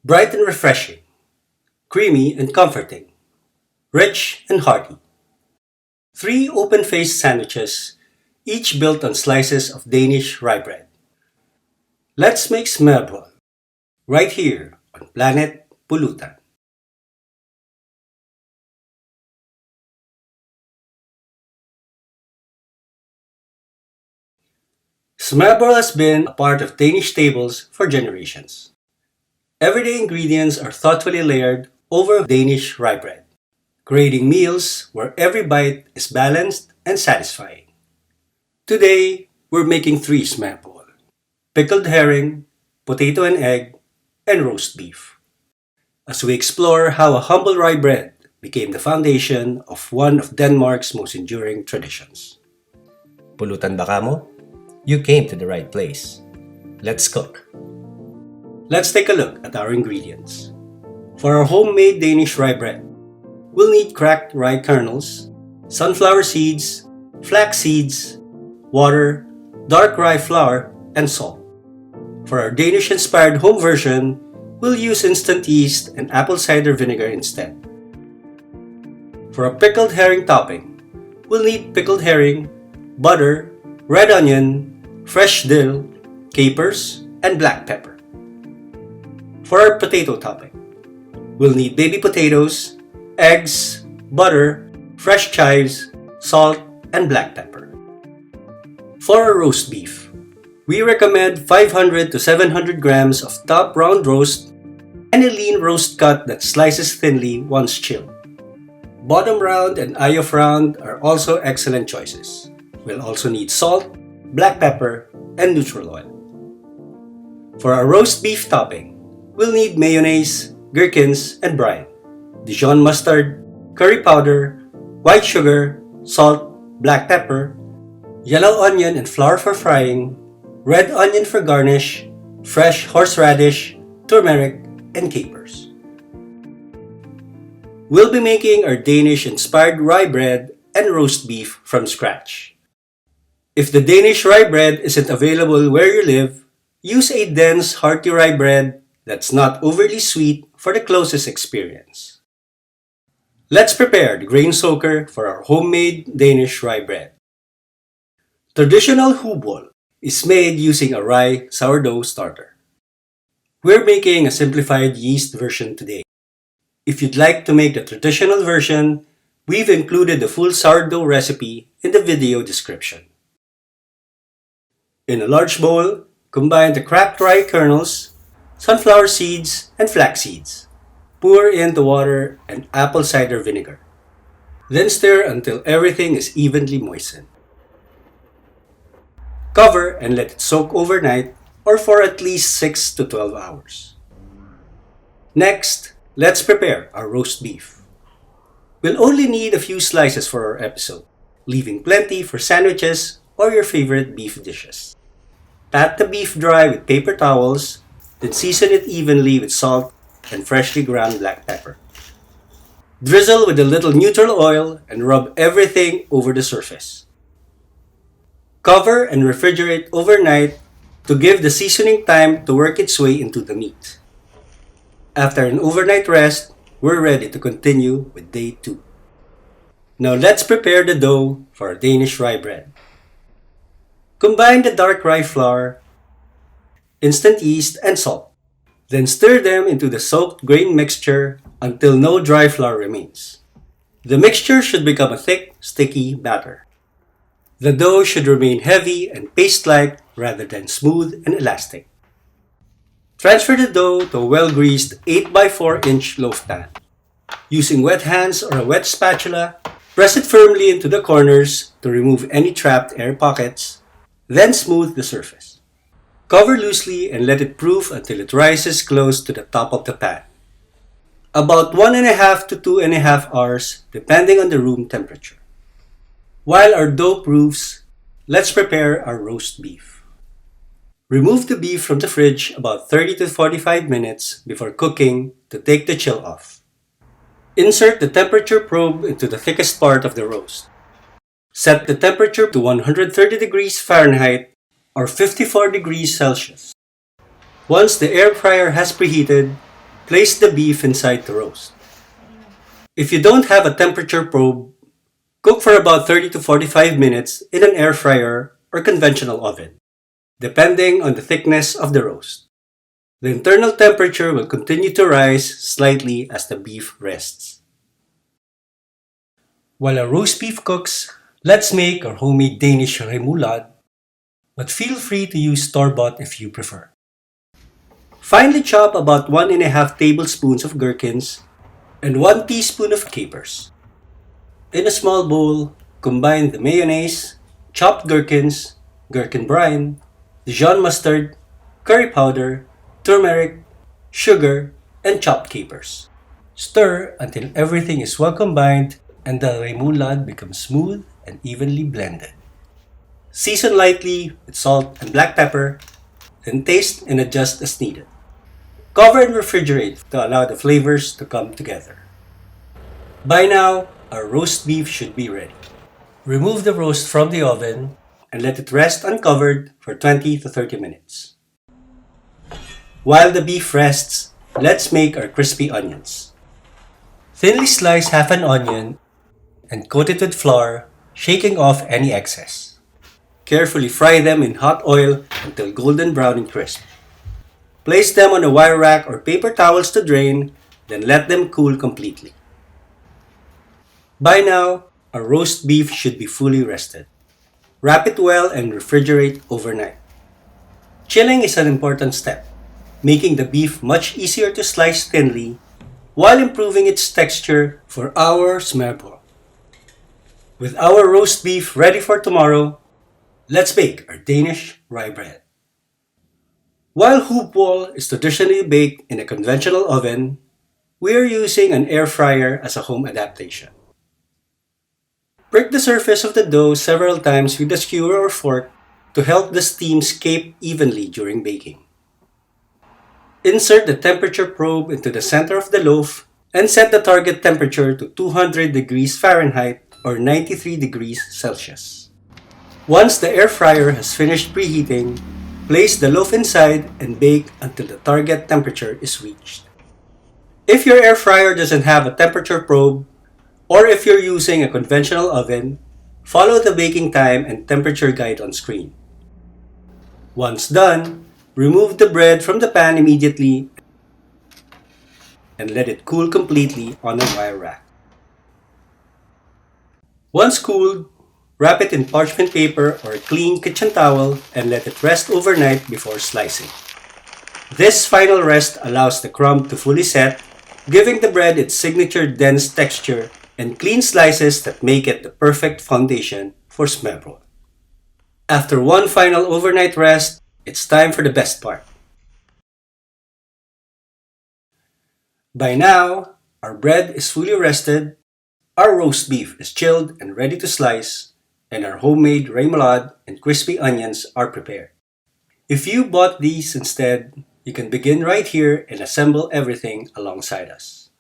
Bright and refreshing, creamy and comforting, rich and hearty. 3 open-faced sandwiches, each built on slices of Danish rye bread. Let's make Smørrebrød, right here on planet Pulutan. Smørrebrød has been a part of Danish tables for generations. Everyday ingredients are thoughtfully layered over Danish rye bread, creating meals where every bite is balanced and satisfying. Today, we're making 3 smørrebrød: pickled herring, potato and egg, and roast beef, as we explore how a humble rye bread became the foundation of one of Denmark's most enduring traditions. Pulutan ba ka mo? You came to the right place. Let's cook. Let's take a look at our ingredients. For our homemade Danish rye bread, we'll need cracked rye kernels, sunflower seeds, flax seeds, water, dark rye flour, and salt. For our Danish-inspired home version, we'll use instant yeast and apple cider vinegar instead. For a pickled herring topping, we'll need pickled herring, butter, red onion, fresh dill, capers, and black pepper. For our potato topping, we'll need baby potatoes, eggs, butter, fresh chives, salt, and black pepper. For our roast beef, we recommend 500 to 700 grams of top round roast and a lean roast cut that slices thinly once chilled. Bottom round and eye of round are also excellent choices. We'll also need salt, black pepper, and neutral oil. For our roast beef topping, we'll need mayonnaise, gherkins, and brine, Dijon mustard, curry powder, white sugar, salt, black pepper, yellow onion and flour for frying, red onion for garnish, fresh horseradish, turmeric, and capers. We'll be making our Danish-inspired rye bread and roast beef from scratch. If the Danish rye bread isn't available where you live, use a dense, hearty rye bread that's not overly sweet for the closest experience. Let's prepare the grain soaker for our homemade Danish rye bread. Traditional hubol is made using a rye sourdough starter. We're making a simplified yeast version today. If you'd like to make the traditional version, we've included the full sourdough recipe in the video description. In a large bowl, combine the cracked rye kernels, sunflower seeds, and flax seeds. Pour in the water and apple cider vinegar. Then stir until everything is evenly moistened. Cover and let it soak overnight or for at least 6 to 12 hours. Next, let's prepare our roast beef. We'll only need a few slices for our episode, leaving plenty for sandwiches or your favorite beef dishes. Pat the beef dry with paper towels, then season it evenly with salt and freshly ground black pepper. Drizzle with a little neutral oil and rub everything over the surface. Cover and refrigerate overnight to give the seasoning time to work its way into the meat. After an overnight rest, we're ready to continue with day 2. Now let's prepare the dough for our Danish rye bread. Combine the dark rye flour, instant yeast, and salt. Then stir them into the soaked grain mixture until no dry flour remains. The mixture should become a thick, sticky batter. The dough should remain heavy and paste-like rather than smooth and elastic. Transfer the dough to a well-greased 8x4-inch loaf pan. Using wet hands or a wet spatula, press it firmly into the corners to remove any trapped air pockets. Then smooth the surface. Cover loosely and let it proof until it rises close to the top of the pan. About 1.5 to 2.5 hours depending on the room temperature. While our dough proofs, let's prepare our roast beef. Remove the beef from the fridge about 30 to 45 minutes before cooking to take the chill off. Insert the temperature probe into the thickest part of the roast. Set the temperature to 130 degrees Fahrenheit or 54 degrees Celsius. Once the air fryer has preheated, Place the beef inside to roast. If you don't have a temperature probe, cook for about 30 to 45 minutes in an air fryer or conventional oven, depending on the thickness of the roast. The internal temperature will continue to rise slightly as the beef rests. While our roast beef cooks, let's make our homemade Danish remoulade, but feel free to use store-bought if you prefer. Finely chop about 1.5 tablespoons of gherkins and 1 teaspoon of capers. In a small bowl, combine the mayonnaise, chopped gherkins, gherkin brine, Dijon mustard, curry powder, turmeric, sugar, and chopped capers. Stir until everything is well combined and the remoulade becomes smooth and evenly blended. Season lightly with salt and black pepper, then taste and adjust as needed. Cover and refrigerate to allow the flavors to come together. By now, our roast beef should be ready. Remove the roast from the oven and let it rest uncovered for 20 to 30 minutes. While the beef rests, let's make our crispy onions. Thinly slice half an onion and coat it with flour, shaking off any excess. Carefully fry them in hot oil until golden brown and crisp. Place them on a wire rack or paper towels to drain, then let them cool completely. By now, our roast beef should be fully rested. Wrap it well and refrigerate overnight. Chilling is an important step, making the beef much easier to slice thinly while improving its texture for our smørrebrød. With our roast beef ready for tomorrow, let's bake our Danish rye bread. While hoopball is traditionally baked in a conventional oven, we are using an air fryer as a home adaptation. Break the surface of the dough several times with a skewer or fork to help the steam escape evenly during baking. Insert the temperature probe into the center of the loaf and set the target temperature to 200 degrees Fahrenheit or 93 degrees Celsius. Once the air fryer has finished preheating, place the loaf inside and bake until the target temperature is reached. If your air fryer doesn't have a temperature probe, or if you're using a conventional oven, follow the baking time and temperature guide on screen. Once done, remove the bread from the pan immediately and let it cool completely on a wire rack. Once cooled, wrap it in parchment paper or a clean kitchen towel and let it rest overnight before slicing. This final rest allows the crumb to fully set, giving the bread its signature dense texture and clean slices that make it the perfect foundation for smørrebrød. After one final overnight rest, it's time for the best part. By now, our bread is fully rested, our roast beef is chilled and ready to slice, and our homemade remoulade and crispy onions are prepared. If you bought these instead, you can begin right here and assemble everything alongside us.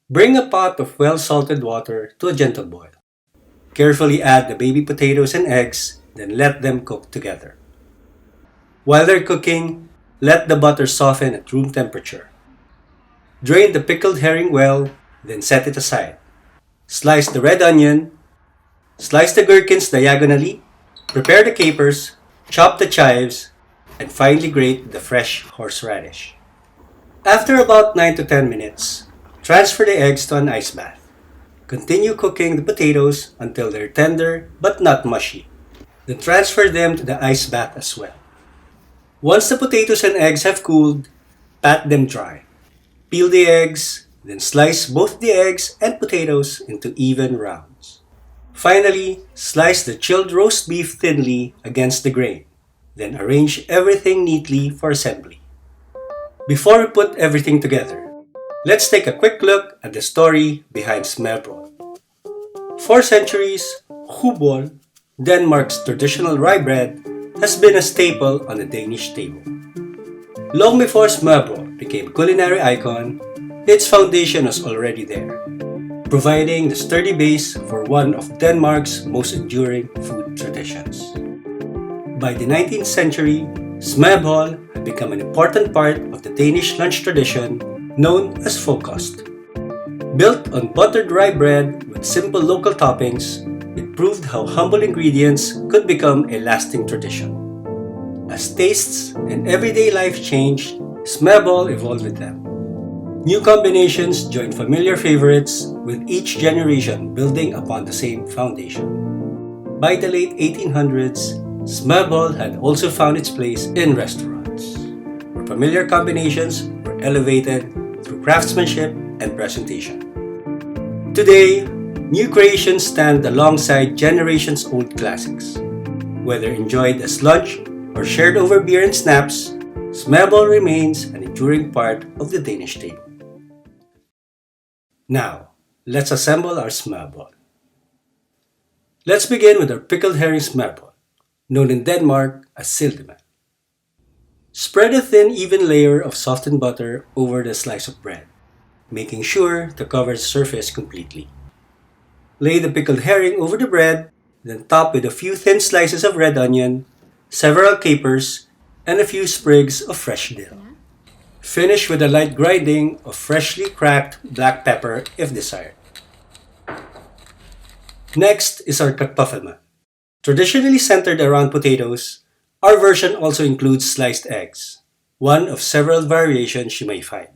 Bring a pot of well-salted water to a gentle boil. Carefully add the baby potatoes and eggs, then let them cook together. While they're cooking, let the butter soften at room temperature. Drain the pickled herring well, then set it aside. Slice the red onion, slice the gherkins diagonally, prepare the capers, chop the chives, and finely grate the fresh horseradish. After about 9 to 10 minutes, transfer the eggs to an ice bath. Continue cooking the potatoes until they're tender but not mushy. Then transfer them to the ice bath as well. Once the potatoes and eggs have cooled, pat them dry. Peel the eggs, then slice both the eggs and potatoes into even rounds. Finally, slice the chilled roast beef thinly against the grain. Then arrange everything neatly for assembly. Before we put everything together, let's take a quick look at the story behind smørrebrød. For centuries, hoopball, Denmark's traditional rye bread, has been a staple on the Danish table. Long before smørrebrød became a culinary icon, its foundation was already there, providing the sturdy base for one of Denmark's most enduring food traditions. By the 19th century, smørrebrød had become an important part of the Danish lunch tradition, known as focust. Built on buttered rye bread with simple local toppings, it proved how humble ingredients could become a lasting tradition. As tastes and everyday life changed, Smørrebrød evolved with them. New combinations joined familiar favorites, with each generation building upon the same foundation. By the late 1800s, Smørrebrød had also found its place in restaurants, where familiar combinations were elevated through craftsmanship and presentation. Today, new creations stand alongside generations-old classics. Whether enjoyed as lunch or shared over beer and snaps, Smørrebrød remains an enduring part of the Danish table. Now, let's assemble our smørrebrød. Let's begin with our pickled herring smørrebrød, known in Denmark as sildemad. Spread a thin, even layer of softened butter over the slice of bread, making sure to cover the surface completely. Lay the pickled herring over the bread, then top with a few thin slices of red onion, several capers, and a few sprigs of fresh dill. Finish with a light grinding of freshly cracked black pepper if desired. Next is our kartoffelmad. Traditionally centered around potatoes, our version also includes sliced eggs, one of several variations you may find.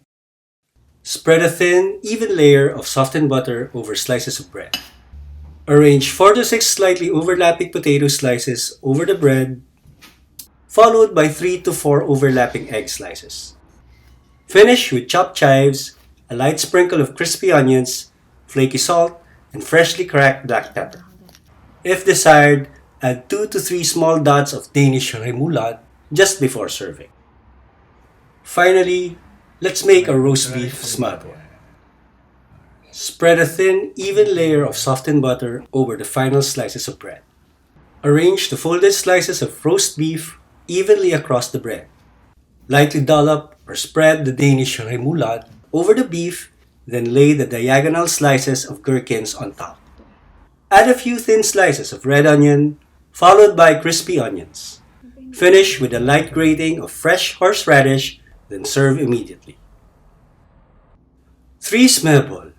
Spread a thin, even layer of softened butter over slices of bread. Arrange 4 to 6 slightly overlapping potato slices over the bread, followed by 3 to 4 overlapping egg slices. Finish with chopped chives, a light sprinkle of crispy onions, flaky salt, and freshly cracked black pepper. If desired, add 2 to 3 small dots of Danish Remoulade just before serving. Finally, let's make a roast beef smørrebrød. Spread a thin, even layer of softened butter over the final slices of bread. Arrange the folded slices of roast beef evenly across the bread. Lightly dollop or spread the Danish Remoulade over the beef, then lay the diagonal slices of gherkins on top. Add a few thin slices of red onion, followed by crispy onions. Finish with a light grating of fresh horseradish, then serve immediately. 3 smørrebrød,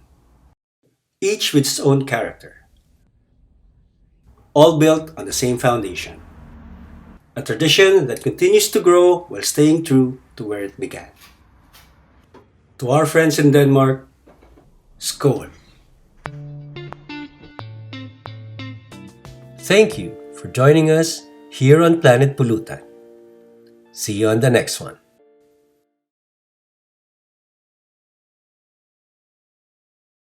each with its own character, all built on the same foundation. A tradition that continues to grow while staying true to where it began. To our friends in Denmark, skål! Thank you for joining us here on Planet Pulutan. See you on the next one.